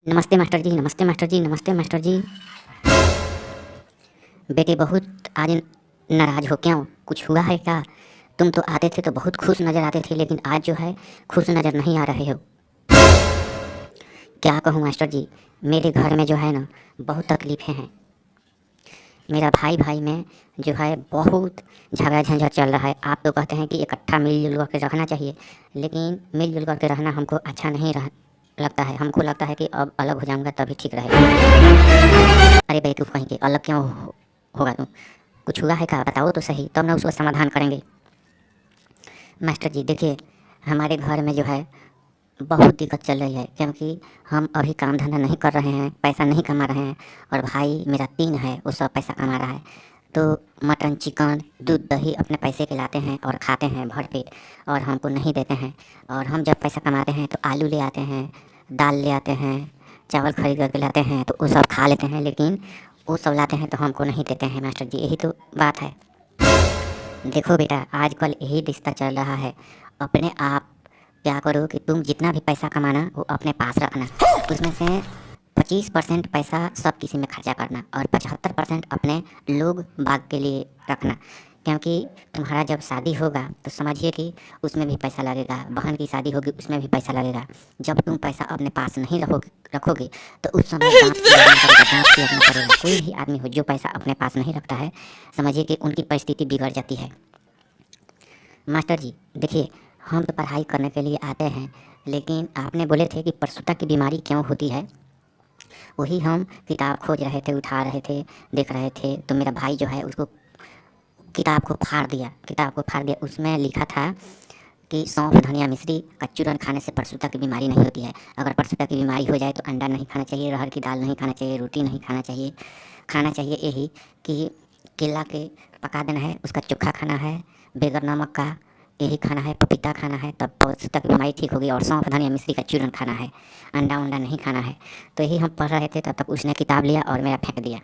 नमस्ते मास्टर जी, नमस्ते मास्टर जी, नमस्ते मास्टर जी। बेटे बहुत आज नाराज़ हो क्यों? कुछ हुआ है क्या? तुम तो आते थे तो बहुत खुश नज़र आते थे, लेकिन आज जो है खुश नज़र नहीं आ रहे हो। क्या कहूँ मास्टर जी, मेरे घर में जो है ना बहुत तकलीफ़ें हैं। मेरा भाई भाई में जो है बहुत झगड़ा झंझट चल रहा है। आप तो कहते हैं कि इकट्ठा मिलजुल कर के रखना चाहिए, लेकिन मिलजुल कर के रहना हमको अच्छा नहीं लगता है। हमको लगता है कि अब अलग हो जाऊंगा तभी ठीक रहेगा। अरे बेवकूफ़ कहीं के अलग क्यों होगा तुम? कुछ हुआ है क्या? बताओ तो सही, तब ना उसका समाधान करेंगे। मास्टर जी देखिए, हमारे घर में जो है बहुत दिक्कत चल रही है, क्योंकि हम अभी काम धंधा नहीं कर रहे हैं, पैसा नहीं कमा रहे हैं। और भाई मेरा 3 है, वो सब पैसा कमा रहा है। तो मटन चिकन दूध दही अपने पैसे के लाते हैं और खाते हैं भर पेट, और हमको नहीं देते हैं। और हम जब पैसा कमाते हैं तो आलू ले आते हैं, दाल ले आते हैं, चावल खरीद करके लाते हैं, तो वो सब खा लेते हैं। लेकिन वो सब लाते हैं तो हमको नहीं देते हैं। मास्टर जी यही तो बात है। देखो बेटा, आजकल यही रिश्ता चल रहा है। अपने आप क्या करो कि तुम जितना भी पैसा कमाना वो अपने पास रखना। उसमें से 25% पैसा सब किसी में खर्चा करना, और 75% अपने लोग बाग के लिए रखना। क्योंकि तुम्हारा जब शादी होगा तो समझिए कि उसमें भी पैसा लगेगा, बहन की शादी होगी उसमें भी पैसा लगेगा। जब तुम पैसा अपने पास नहीं रखोगे तो उस समय दांत की लगन करेगा, दांत की लगन करेगा। कोई भी आदमी हो जो पैसा अपने पास नहीं रखता है, समझिए कि उनकी परिस्थिति बिगड़ जाती है। मास्टर जी देखिए, हम तो पढ़ाई करने के लिए आते हैं, लेकिन आपने बोले थे कि प्रसूता की बीमारी क्यों होती है, वही हम किताब खोज रहे थे, उठा रहे थे, देख रहे थे। तो मेरा भाई जो है उसको किताब को फाड़ दिया। उसमें लिखा था कि सौंफ धनिया मिश्री का चूरन खाने से प्रसूता की बीमारी नहीं होती है। अगर प्रसूता की बीमारी हो जाए तो अंडा नहीं खाना चाहिए, अरहर की दाल नहीं खाना चाहिए, रोटी नहीं खाना चाहिए। खाना चाहिए यही कि केला के पका देना है, उसका चोखा खाना है बेगर नमक का, यही खाना है। पपीता खाना है, तब प्रसूता की बीमारी ठीक होगी। और सौंफ धनिया मिश्री का चूरन खाना है, अंडा उंडा नहीं खाना है। तो यही हम पढ़ रहे थे, तब तक उसने किताब लिया और मेरा फेंक दिया।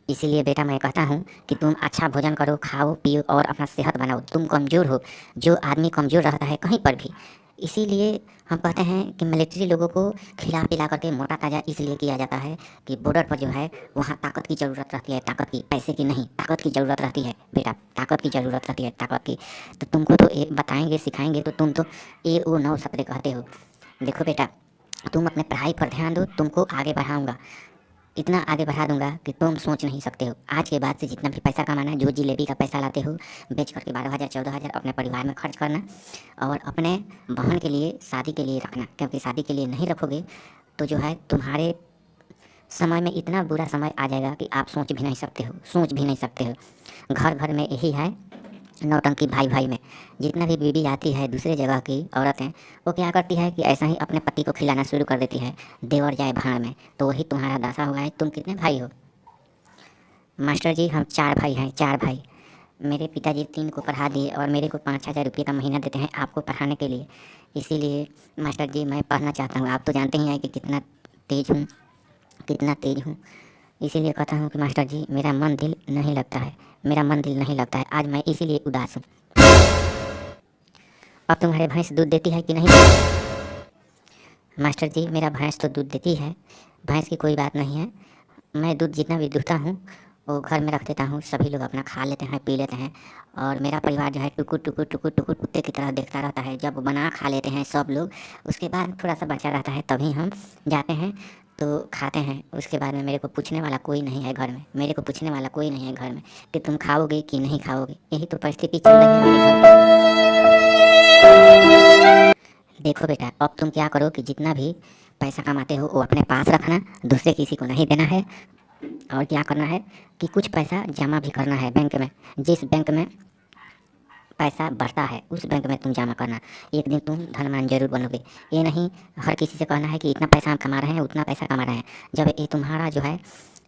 इसीलिए बेटा मैं कहता हूँ कि तुम अच्छा भोजन करो, खाओ पियो और अपना सेहत बनाओ। तुम कमज़ोर हो, जो आदमी कमज़ोर रहता है कहीं पर भी, इसीलिए हम कहते हैं कि मिलिट्री लोगों को खिला पिला करके मोटा ताज़ा इसलिए किया जाता है कि बॉर्डर पर जो है वहाँ ताकत की ज़रूरत रहती है। ताकत की, पैसे की नहीं, ताकत की ज़रूरत रहती है बेटा, ताकत की ज़रूरत रहती है, ताकत की। तो तुमको तो एक बताएंगे सिखाएंगे तो तुम तो ए ओ 9 सत्रह कहते हो। देखो बेटा, तुम अपने पढ़ाई पर ध्यान दो, तुमको आगे बढ़ाऊँगा, इतना आगे बढ़ा दूंगा कि तुम सोच नहीं सकते हो। आज के बाद से जितना भी पैसा कमाना है, जो जिलेबी का पैसा लाते हो बेच करके 12,000 14,000 अपने परिवार में खर्च करना, और अपने बहन के लिए शादी के लिए रखना। क्योंकि शादी के लिए नहीं रखोगे तो जो है तुम्हारे समय में इतना बुरा समय आ जाएगा कि आप सोच भी नहीं सकते हो, सोच भी नहीं सकते हो। घर घर में यही है नौटंकी, भाई भाई में। जितना भी बीवी आती है दूसरे जगह की औरतें, वो क्या करती है कि ऐसा ही अपने पति को खिलाना शुरू कर देती है, देवर जाए भाड़ में। तो वही तुम्हारा दशा हुआ है। तुम कितने भाई हो? मास्टर जी हम 4 भाई हैं, 4 भाई। मेरे पिताजी 3 को पढ़ा दिए और मेरे को 5,000 रुपये का महीना देते हैं आपको पढ़ाने के लिए। इसीलिए मास्टर जी मैं पढ़ना चाहता हूँ। आप तो जानते ही हैं कि कितना तेज़ हूँ, कितना तेज़ हूँ। इसीलिए कहता हूँ कि मास्टर जी मेरा मन दिल नहीं लगता है, मेरा मन दिल नहीं लगता है। आज मैं इसीलिए उदास हूँ। अब तुम्हारे भैंस दूध देती है कि नहीं देती है? मास्टर जी मेरा भैंस तो दूध देती है, भैंस की कोई बात नहीं है। मैं दूध जितना भी दूहता हूँ वो घर में रख देता हूँ, सभी लोग अपना खा लेते हैं, पी लेते हैं। और मेरा परिवार जो है टुकुर टुकुर टुकुर टुकुर कुत्ते की तरह देखता रहता है। जब बना खा लेते हैं सब लोग, उसके बाद थोड़ा सा बचा रहता है, तभी हम जाते हैं तो खाते हैं। उसके बाद में मेरे को पूछने वाला कोई नहीं है घर में, मेरे को पूछने वाला कोई नहीं है घर में कि तुम खाओगे कि नहीं खाओगे। यही तो परिस्थिति चल रही है मेरे घर पर। देखो बेटा, अब तुम क्या करो कि जितना भी पैसा कमाते हो वो अपने पास रखना, दूसरे किसी को नहीं देना है। और क्या करना है कि कुछ पैसा जमा भी करना है बैंक में। जिस बैंक में पैसा बढ़ता है उस बैंक में तुम जमा करना। एक दिन तुम धनवान जरूर बनोगे। ये नहीं हर किसी से कहना है कि इतना पैसा हम कमा रहे हैं, उतना पैसा कमा रहे हैं। जब ये तुम्हारा जो है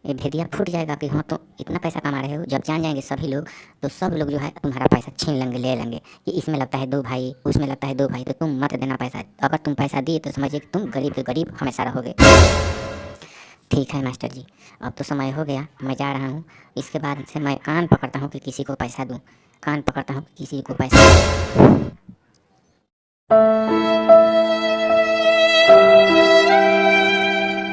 ये भेदिया फूट जाएगा कि हाँ तो इतना पैसा कमा रहे हो, जब जान जाएंगे सभी लोग, तो सब लोग जो है तुम्हारा पैसा छीन लेंगे, ले लेंगे कि इसमें लगता है 2 भाई, उसमें लगता है 2 भाई। तो तुम मत देना पैसा। अगर तुम पैसा दिए तो समझिए कि तुम गरीब के गरीब हमेशा रहोगे। ठीक है मास्टर जी, अब तो समय हो गया, मैं जा रहा हूँ। इसके बाद से मैं कान पकड़ता हूँ कि किसी को पैसा दूँ, कान पकड़ता हूँ कि किसी को पैसा दूँ।